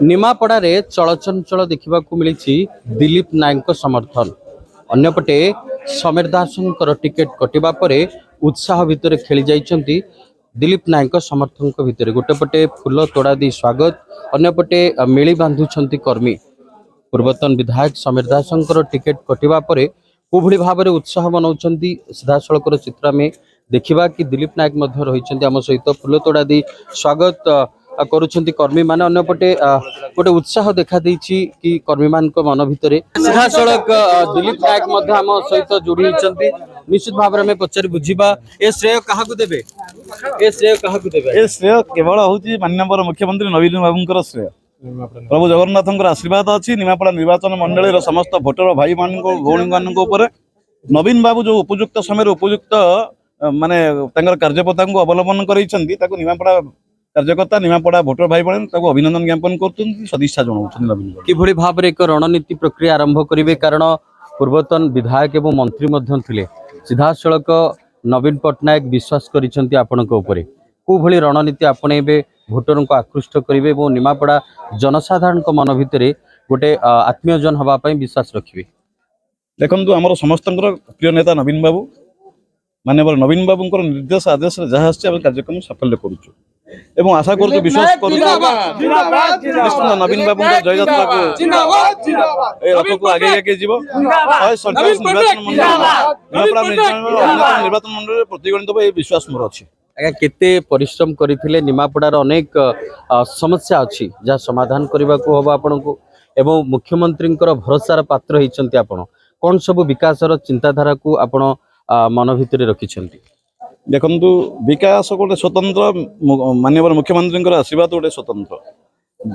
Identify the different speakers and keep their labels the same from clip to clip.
Speaker 1: निमापड़े चलचंचल देखा मिली दिलीप नायक समर्थन अन्यपटे समीर दासंकर टिकेट कटिबा परे उत्साह भितर खेली जाइछंती दिलीप नायक समर्थक भितर गोटेपटे फूल तोड़ा दी स्वागत अन्यपटे मेली बांधुछंती कर्मी पूर्वतन विधायक समीर दासंकर टिकेट कटिबा परे कोभली भाव में उत्साह मनाउछंती सीधासलकर चित्र में देखा कि दिलीप नायक मध्य रहिछंती आम सहित फूल तोड़ा दी स्वागत करुछंती कर्मी माने अन्यपटे गोटे उत्साह देखा देछि कि कर्मी मान मन भितर सीधासलख दिलीप नायक मध्य आम सहित जोड़ी होइछंती निश्चित भाव में पचारि बुझिबा ए श्रेय काहाकु देबे ए श्रेय
Speaker 2: केवल होची माननीय मुख्यमंत्री नवीन बाबूंकर श्रेय प्रभु जगन्नाथंकर आशीर्वाद अच्छी निमापड़ा निर्वाचन मंडल समस्त भोटर भाई मान भौणी मान नवीन बाबू जो उपयुक्त समय उपयुक्त माने कार्यपथा को अवलंबन कर निमापड़ा कार्यकर्ता निमापड़ा भोटर भाई बहन अभिनंदन ज्ञापन कर सदिच्छा जनाऊँ नवीन
Speaker 1: कि भाव में एक रणनीति प्रक्रिया आरंभ करेंगे कारण पूर्वतन विधायक एवं मंत्री थे सीधासलख नवीन पट्टनायक विश्वास कर कोभली रणनीति आपणेबे भोटर को आकृष्ट करेंगे और निमापड़ा जनसाधारण मन भितर गोटे आत्मीयजन हाँपाई विश्वास रखिए
Speaker 2: देखु आमर समस्त प्रिय नेता नवीन बाबू माननीय नवीन बाबू निर्देश आदेश जहाँ कार्यक्रम साफल्य करुचु एवं आशा कर विश्वास कर नवीन बाबू जय रथ को आगे आगे जीव निर्वाचन मंडल प्रतिगणित विश्वास मोर अच्छी
Speaker 1: आज्ञा केते परिश्रम करथिले निमापड़ार अनेक समस्या अच्छी जहाँ समाधान करने को हम आपण को एवं मुख्यमंत्री भरोसार पात्र होइछंती आपण कौन सब विकासर चिंताधारा को आपण मन भितर रखिछंती
Speaker 2: देखु विकास गोटे स्वतंत्र माननीय मुख्यमंत्री आशीर्वाद गोटे स्वतंत्र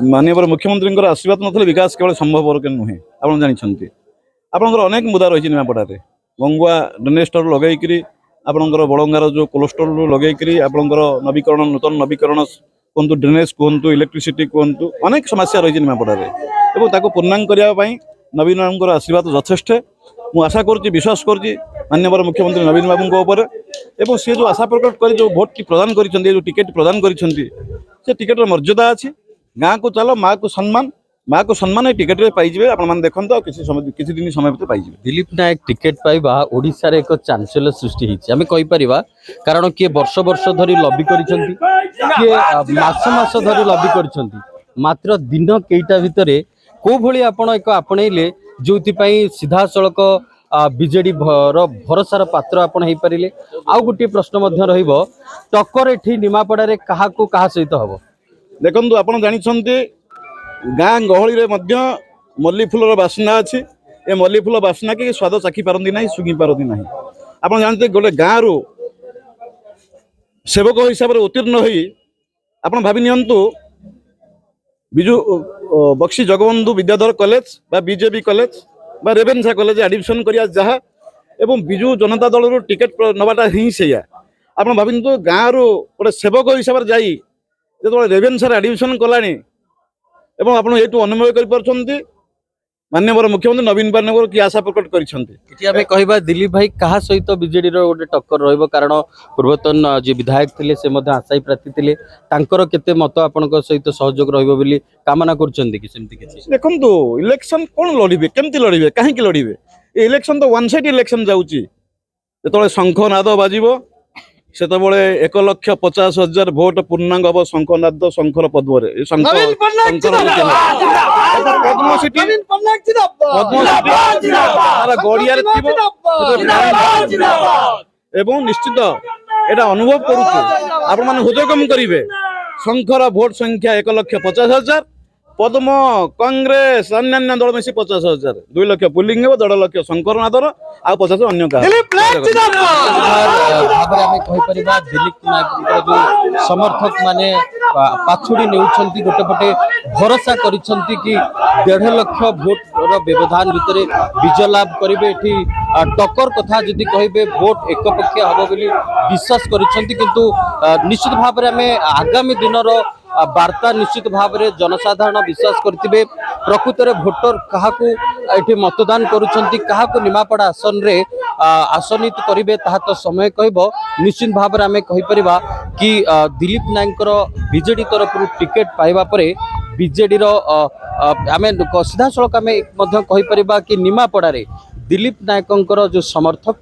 Speaker 2: माननीय मुख्यमंत्री आशीर्वाद नथले विकास केवल संभव नुहे आप जानते आपंकर अनेक मुद्दा रही निमापड़े गंगुआ ड्रेनेज स्टोर लगे आपंकर बड़ंगार जो कोलेस्ट्रोल लगे आपंकर नवीकरण नूतन नवीकरण कहतु ड्रेनेज कहतु इलेक्ट्रिसिटी कहतु अनेक समस्या रही निमापड़े और पूर्णांग करने नवीन बाबू आशीर्वाद यथेष्ट मुझे आशा कर विश्वास कर माननीय मुख्यमंत्री नवीन बाबू सी जो आशा प्रकट कर जो भोट की प्रदान कर टिकेट प्रदान कर टिकेटर मर्यादा अच्छी गाँव को चलो माँ को सम्मान टिकेट पाइबे आप देखते किसी दिन समय पाइबे
Speaker 1: दिलीप नायक टिकेट पाइबा ओडिशा रे एक चांचल्य सृष्टि होइछि आमे कहि परिबा कारण किए वर्ष वर्ष धरी लॉबी करिसंती किए मास धरी लॉबी करिसंती मात्र दिन केइटा भितरे को भली आपण एक आपणैले जोथि पई सीधा सड़क बीजेडी भरोसार पात्र आपण हेइ परिले आ गोटे प्रश्न मध्य रहिबो टक्कर एठी निमापड़ा रे काहा को काहा सहित हबो
Speaker 2: देखंतु आपण जानिछंती गाँ गहली रे मध्य मल्ली फूलर बासना अच्छी ए मल्ली फूल बासना के स्वाद चाखी पारती ना सुंघी पारती ना आप जानते गोटे गाँव रु सेवक हिसाब से उत्तीर्ण हो आप भावी नियंतु विजु बक्सी जगबंधु विद्याधर कॉलेज बा बीजेपी कॉलेज बा रेवेन्सा कॉलेज एडमिशन करिया जहा एवं विजु जनता दल रु टिकेट नवाटा ही सेया आप भावी गाँव रु गोटे सेवक हिसाब से जाई जो रेवेन्सा एडमिशन कलानी एवं आप अनुमय कर माननीय मुख्यमंत्री नवीन बाबू की आशा प्रकट कर
Speaker 1: दिलीप भाई कहा सहित बीजेडी गोटे टक्कर रहिबो कारण पूर्वतन जे विधायक थिले से मध्य आशायी प्रार्थी थिले तांकर केते मत आपनक सहित सहयोग रहिबो बोली कामना करचंदी कि सेमति किछि
Speaker 2: देखंतु इलेक्शन कोन लड़िबे केमति लड़िबे काहे कि लड़िबे ए इलेक्शन तो वन साइड इलेक्शन जाउची जेतले शंखनाद बाजिबो सेतबळे 1,50,000 भोट पूर्णांग हम शंखनाद शंखर पद्मरे एवं निश्चित एटा अनुभव करूँ आपण माने हृदयगम करिवे शंखर भोट संख्या 1,50,000 पद्म कांग्रेस अन्य दल मिसी 50,000 2 लाख पुलिंग 1.5 लाख शंकर नादर आ 50 अन्य
Speaker 1: दिलीप नायक जो समर्थक माने पाछुड़ी नेउछंती गोटे पटे भरोसा करिसंती कि 1.5 लाख भोट व्यवधान भितर विजय लाभ करिवे एठी टक्कर कथा जदि कहिबे भोट एकपक्षीय हबो बोली विश्वास करिसंती किंतु निश्चित भाव में हमें आगामी दिन वार्ता निश्चित भाव में जनसाधारण विश्वास करथिबे प्रकृत रे भोटर काहाकू एठी मतदान करूछंती काहाकू निमापड़ा आसन रे आसनित करिवे ताहा तो समय कहबो निश्चित भाव में आमे कहि परिबा कि दिलीप नायकर बीजेडी तरफ टिकेट पाइबा परे ବିଜେଡିର ଆମେ ସିଧାସଳଖ ଆମେ ମଧ୍ୟ କହିପାରିବା କି ନିମାପଡ଼ାରେ ଦିଲ୍ଲୀପ ନାୟକଙ୍କର ଯେଉଁ ସମର୍ଥକ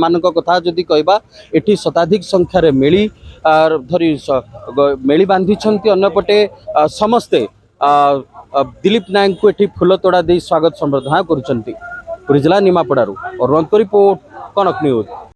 Speaker 1: ମାନଙ୍କ କଥା ଯଦି କହିବା ଏଠି ଶତାଧିକ ସଂଖ୍ୟାରେ ମେଳି ଧରି ମେଳି ବାନ୍ଧିଛନ୍ତି। ଅନ୍ୟପଟେ ସମସ୍ତେ ଦିଲ୍ଲୀପ ନାୟକଙ୍କୁ ଏଠି ଫୁଲ ତୋଡ଼ା ଦେଇ ସ୍ୱାଗତ ସମ୍ବର୍ଦ୍ଧନା କରୁଛନ୍ତି। ପୁରୀ ଜିଲ୍ଲା ନିମାପଡ଼ାରୁ ଅରୁଣଙ୍କ ରିପୋର୍ଟ, କନକ ନ୍ୟୁଜ୍।